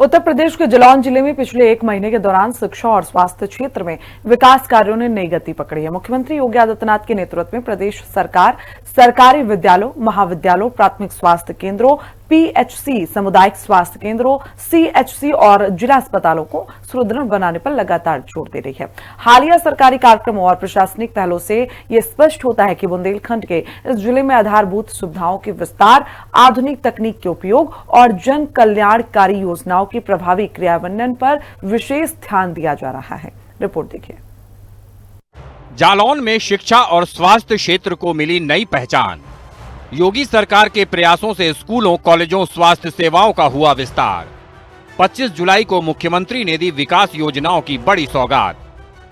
उत्तर प्रदेश के जालौन जिले में पिछले 1 महीने के दौरान शिक्षा और स्वास्थ्य क्षेत्र में विकास कार्यों ने नई गति पकड़ी है। मुख्यमंत्री योगी आदित्यनाथ के नेतृत्व में प्रदेश सरकार सरकारी विद्यालयों, महाविद्यालयों, प्राथमिक स्वास्थ्य केंद्रों, पीएचसी, सामुदायिक स्वास्थ्य केंद्रों, सीएचसी और जिला अस्पतालों को सुदृढ़ बनाने पर लगातार जोर दे रही है। हालिया सरकारी कार्यक्रमों और प्रशासनिक पहलों से यह स्पष्ट होता है कि बुंदेलखंड के इस जिले में आधारभूत सुविधाओं के विस्तार, आधुनिक तकनीक के उपयोग और जन कल्याणकारी योजनाओं के प्रभावी क्रियान्वयन पर विशेष ध्यान दिया जा रहा है। रिपोर्ट देखिए। जालौन में शिक्षा और स्वास्थ्य क्षेत्र को मिली नई पहचान। योगी सरकार के प्रयासों से स्कूलों, कॉलेजों, स्वास्थ्य सेवाओं का हुआ विस्तार। 25 जुलाई को मुख्यमंत्री ने दी विकास योजनाओं की बड़ी सौगात।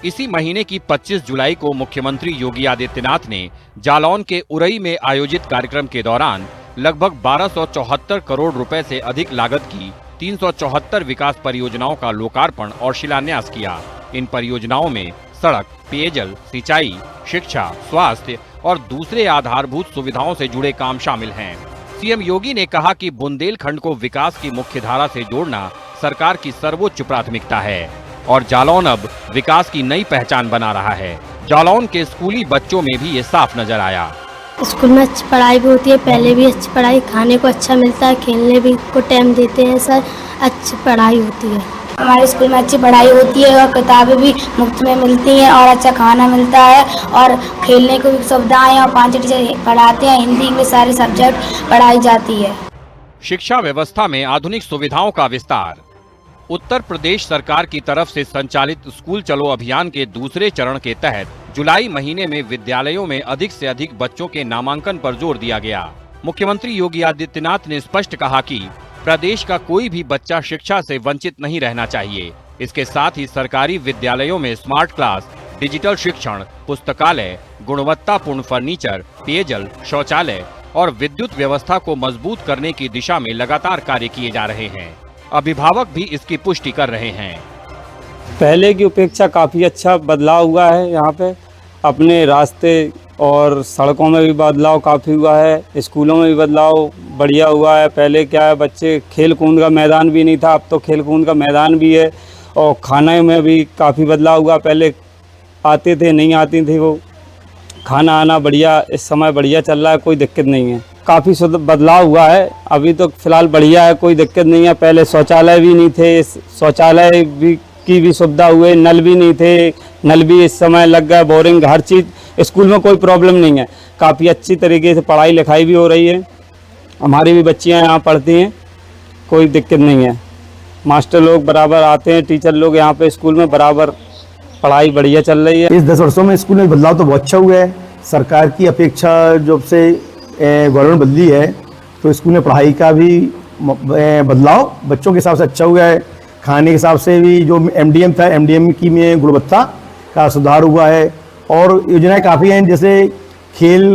इसी महीने की 25 जुलाई को मुख्यमंत्री योगी आदित्यनाथ ने जालौन के उरई में आयोजित कार्यक्रम के दौरान लगभग 1274 करोड़ रुपए से अधिक लागत की 374 विकास परियोजनाओं का लोकार्पण और शिलान्यास किया। इन परियोजनाओं में सड़क, पेयजल, सिंचाई, शिक्षा, स्वास्थ्य और दूसरे आधारभूत सुविधाओं से जुड़े काम शामिल हैं। सीएम योगी ने कहा कि बुंदेलखंड को विकास की मुख्य धारा से जोड़ना सरकार की सर्वोच्च प्राथमिकता है और जालौन अब विकास की नई पहचान बना रहा है। जालौन के स्कूली बच्चों में भी ये साफ नजर आया। स्कूल में अच्छी पढ़ाई भी होती है, पहले भी अच्छी पढ़ाई, खाने को अच्छा मिलता है, खेलने भी को टाइम देते हैं सर, अच्छी पढ़ाई होती है। हमारे स्कूल में अच्छी पढ़ाई होती है और किताबें भी मुफ्त में मिलती हैं और अच्छा खाना मिलता है और खेलने को भी सुविधाएं और 5 टीचर पढ़ाते हैं। हिंदी इंग्लिश सारे सब्जेक्ट पढ़ाई जाती है। शिक्षा व्यवस्था में आधुनिक सुविधाओं का विस्तार। उत्तर प्रदेश सरकार की तरफ से संचालित स्कूल चलो अभियान के दूसरे चरण के तहत जुलाई महीने में विद्यालयों में अधिक से अधिक बच्चों के नामांकन पर जोर दिया गया। मुख्यमंत्री योगी आदित्यनाथ ने स्पष्ट कहा कि प्रदेश का कोई भी बच्चा शिक्षा से वंचित नहीं रहना चाहिए। इसके साथ ही सरकारी विद्यालयों में स्मार्ट क्लास, डिजिटल शिक्षण, पुस्तकालय, गुणवत्तापूर्ण फर्नीचर, पेयजल, शौचालय और विद्युत व्यवस्था को मजबूत करने की दिशा में लगातार कार्य किए जा रहे हैं। अभिभावक भी इसकी पुष्टि कर रहे हैं। पहले की अपेक्षा काफ़ी अच्छा बदलाव हुआ है। यहाँ पे अपने रास्ते और सड़कों में भी बदलाव काफ़ी हुआ है, स्कूलों में भी बदलाव बढ़िया हुआ है। पहले क्या है, बच्चे खेल कूद का मैदान भी नहीं था, अब तो खेल कूद का मैदान भी है और खाने में भी काफ़ी बदलाव हुआ। पहले आते थे, नहीं आती थी, वो खाना आना बढ़िया, इस समय बढ़िया चल रहा है, कोई दिक्कत नहीं है। काफ़ी बदलाव हुआ है, अभी तो फिलहाल बढ़िया है, कोई दिक्कत नहीं है। पहले शौचालय भी नहीं थे, शौचालय भी की भी सुविधा हुए, नल भी नहीं थे, नल भी इस समय लग गए, बोरिंग, हर चीज़। स्कूल में कोई प्रॉब्लम नहीं है, काफ़ी अच्छी तरीके से पढ़ाई लिखाई भी हो रही है। हमारी भी बच्चियां यहाँ पढ़ती हैं, कोई दिक्कत नहीं है। मास्टर लोग बराबर आते हैं, टीचर लोग यहाँ पे स्कूल में बराबर, पढ़ाई बढ़िया चल रही है। इस 10 वर्षों में स्कूल में बदलाव तो बहुत अच्छा हुआ है। सरकार की अपेक्षा जब से गवर्नमेंट बदली है तो स्कूल में पढ़ाई का भी बदलाव बच्चों के हिसाब से अच्छा हुआ है। खाने के हिसाब से भी जो एमडीएम था, एमडीएम की में गुणवत्ता का सुधार हुआ है और योजनाएं काफ़ी हैं, जैसे खेल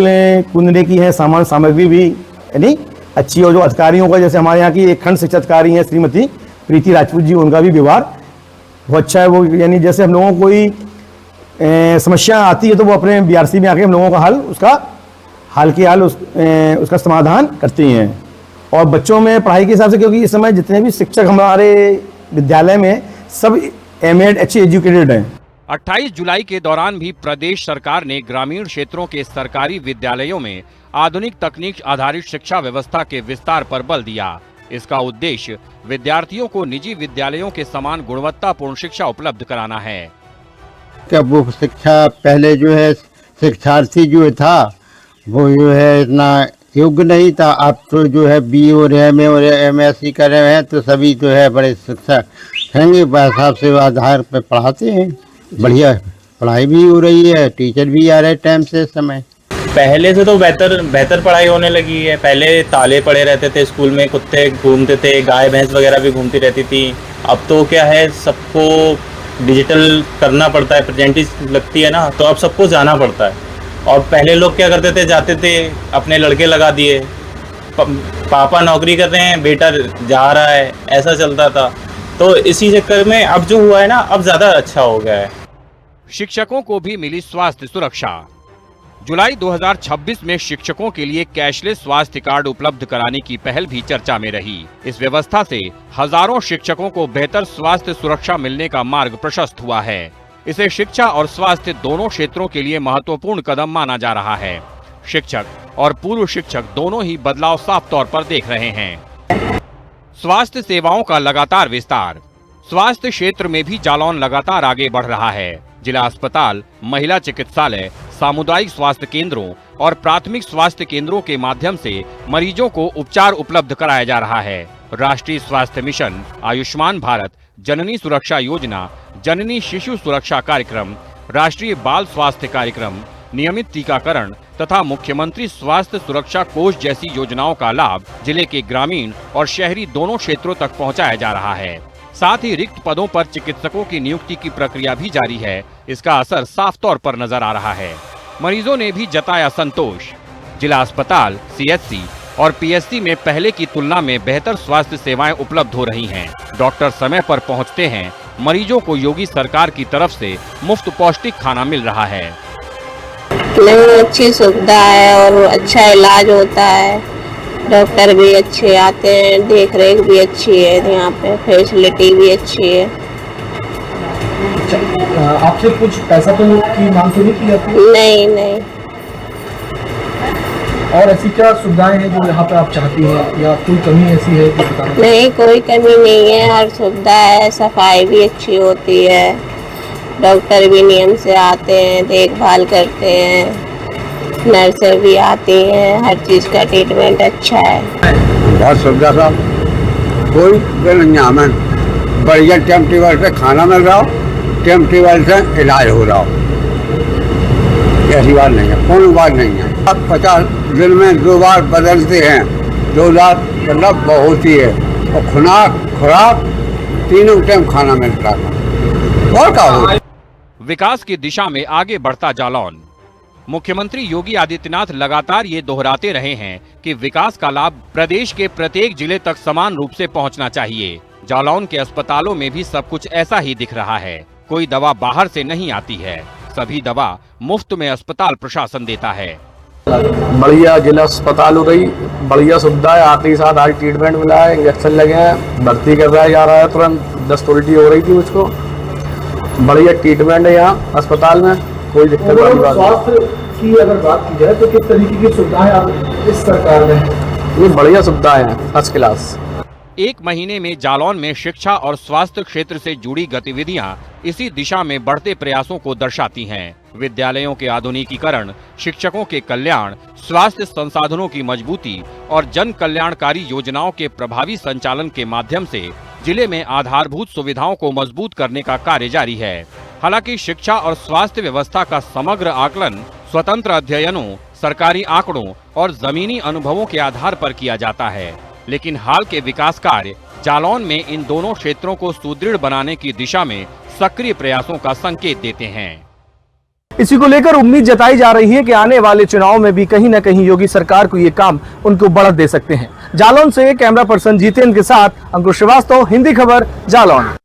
कूदने की है, सामान सामग्री भी यानी अच्छी। और जो अधिकारियों का, जैसे हमारे यहाँ की एक खंड शिक्षा अधिकारी हैं श्रीमती प्रीति राजपूत जी, उनका भी व्यवहार बहुत अच्छा है। वो यानी जैसे हम लोगों को कोई समस्या आती है तो वो अपने बीआरसी में आके हम लोगों का उसका समाधान करती हैं। और बच्चों में पढ़ाई के हिसाब से, क्योंकि इस समय जितने भी शिक्षक हमारे विद्यालय में सब एमएड अच्छे एजुकेटेड हैं। 28 जुलाई के दौरान भी प्रदेश सरकार ने ग्रामीण क्षेत्रों के सरकारी विद्यालयों में आधुनिक तकनीक आधारित शिक्षा व्यवस्था के विस्तार पर बल दिया। इसका उद्देश्य विद्यार्थियों को निजी विद्यालयों के समान गुणवत्तापूर्ण शिक्षा उपलब्ध कराना है। क्या वो शिक्षा पहले जो है शिक्षार्थी जो था वो जो है इतना योग्य नहीं था, अब तो जो है बी और एम और एमएससी कर रहे हैं तो सभी जो है बड़े शिक्षक हैं, हिसाब से आधार पर पढ़ाते हैं। बढ़िया पढ़ाई भी हो रही है, टीचर भी आ रहे टाइम से समय। पहले से तो बेहतर पढ़ाई होने लगी है। पहले ताले पड़े रहते थे स्कूल में, कुत्ते घूमते थे, गाय भैंस वगैरह भी घूमती रहती थी। अब तो क्या है, सबको डिजिटल करना पड़ता है, प्रेजेंटेशन लगती है ना, तो अब सबको जाना पड़ता है। और पहले लोग क्या करते थे, जाते थे, अपने लड़के लगा दिए, पापा नौकरी कर रहे हैं, बेटा जा रहा है, ऐसा चलता था। तो इसी चक्कर में अब जो हुआ है ना, अब ज़्यादा अच्छा हो गया है। शिक्षकों को भी मिली स्वास्थ्य सुरक्षा। जुलाई 2026 में शिक्षकों के लिए कैशलेस स्वास्थ्य कार्ड उपलब्ध कराने की पहल भी चर्चा में रही। इस व्यवस्था से हजारों शिक्षकों को बेहतर स्वास्थ्य सुरक्षा मिलने का मार्ग प्रशस्त हुआ है। इसे शिक्षा और स्वास्थ्य दोनों क्षेत्रों के लिए महत्वपूर्ण कदम माना जा रहा है। शिक्षक और पूर्व शिक्षक दोनों ही बदलाव साफ तौर पर देख रहे हैं। स्वास्थ्य सेवाओं का लगातार विस्तार। स्वास्थ्य क्षेत्र में भी जालौन लगातार आगे बढ़ रहा है। जिला अस्पताल, महिला चिकित्सालय, सामुदायिक स्वास्थ्य केंद्रों और प्राथमिक स्वास्थ्य केंद्रों के माध्यम से मरीजों को उपचार उपलब्ध कराया जा रहा है। राष्ट्रीय स्वास्थ्य मिशन, आयुष्मान भारत, जननी सुरक्षा योजना, जननी शिशु सुरक्षा कार्यक्रम, राष्ट्रीय बाल स्वास्थ्य कार्यक्रम, नियमित टीकाकरण तथा मुख्यमंत्री स्वास्थ्य सुरक्षा कोष जैसी योजनाओं का लाभ जिले के ग्रामीण और शहरी दोनों क्षेत्रों तक पहुंचाया जा रहा है। साथ ही रिक्त पदों पर चिकित्सकों की नियुक्ति की प्रक्रिया भी जारी है। इसका असर साफ तौर पर नजर आ रहा है। मरीजों ने भी जताया संतोष। जिला अस्पताल, सीएचसी और पीएचसी में पहले की तुलना में बेहतर स्वास्थ्य सेवाएं उपलब्ध हो रही हैं। डॉक्टर समय पर पहुंचते हैं। मरीजों को योगी सरकार की तरफ से मुफ्त पौष्टिक खाना मिल रहा है। अच्छी सुविधा है और अच्छा इलाज होता है। डॉक्टर भी अच्छे आते हैं, देख रेख भी अच्छी है, यहाँ पे फैसिलिटी भी अच्छी है। आपसे कुछ पैसा तो की मांग तो नहीं की जाती? नहीं। और ऐसी क्या सुविधाएं हैं जो यहाँ पे आप चाहती हैं या कोई कमी ऐसी है जो बताना? नहीं, कोई कमी नहीं है, हर सुविधा है। सफाई भी अच्छी होती है, डॉक्टर भी नियम से आते हैं, देखभाल करते हैं, नर्सें भी आती हैं, हर चीज़ का ट्रीटमेंट अच्छा है। बहुत सुविधा साहब, कोई दिल नहीं हमें, बढ़िया टाइम टेबल पे खाना मिल रहा हो, टाइम टेबल से इलाज हो रहा हो, ऐसी बात नहीं है, कोई बात नहीं है। 50 दिन में 2 बार बदलते हैं, 2 बार मतलब बहुत ही है। और खुराक तीनों टाइम खाना मिल रहा था और क्या हो। विकास की दिशा में आगे बढ़ता जालौन। मुख्यमंत्री योगी आदित्यनाथ लगातार ये दोहराते रहे हैं कि विकास का लाभ प्रदेश के प्रत्येक जिले तक समान रूप से पहुंचना चाहिए। जालौन के अस्पतालों में भी सब कुछ ऐसा ही दिख रहा है। कोई दवा बाहर से नहीं आती है, सभी दवा मुफ्त में अस्पताल प्रशासन देता है। बढ़िया जिला अस्पताल हो गई, बढ़िया सुविधा है। आते ही साथ आज ट्रीटमेंट मिला है, इंजेक्शन लगे हैं, भर्ती करवाया जा रहा है तुरंत। दस्त उल्टी हो रही थी मुझको, बढ़िया ट्रीटमेंट है यहाँ अस्पताल में, कोई दिक्कत वाली बात नहीं। स्वास्थ्य की अगर बात की जाए तो किस तरीके की सुविधाएं आप इस सरकार में? ये बढ़िया सुविधाएं हैं, फर्स्ट क्लास। एक महीने में जालौन में शिक्षा और स्वास्थ्य क्षेत्र से जुड़ी गतिविधियां इसी दिशा में बढ़ते प्रयासों को दर्शाती हैं। विद्यालयों के आधुनिकीकरण, शिक्षकों के कल्याण, स्वास्थ्य संसाधनों की मजबूती और जन कल्याणकारी योजनाओं के प्रभावी संचालन के माध्यम से जिले में आधारभूत सुविधाओं को मजबूत करने का कार्य जारी है। हालांकि शिक्षा और स्वास्थ्य व्यवस्था का समग्र आकलन स्वतंत्र अध्ययनों, सरकारी आंकड़ों और जमीनी अनुभवों के आधार पर किया जाता है, लेकिन हाल के विकास कार्य जालौन में इन दोनों क्षेत्रों को सुदृढ़ बनाने की दिशा में सक्रिय प्रयासों का संकेत देते हैं। इसी को लेकर उम्मीद जताई जा रही है कि आने वाले चुनाव में भी कहीं न कहीं योगी सरकार को ये काम उनको बढ़त दे सकते हैं। जालौन से कैमरा पर्सन जितेंद्र के साथ अंकुश श्रीवास्तव, हिंदी खबर, जालौन।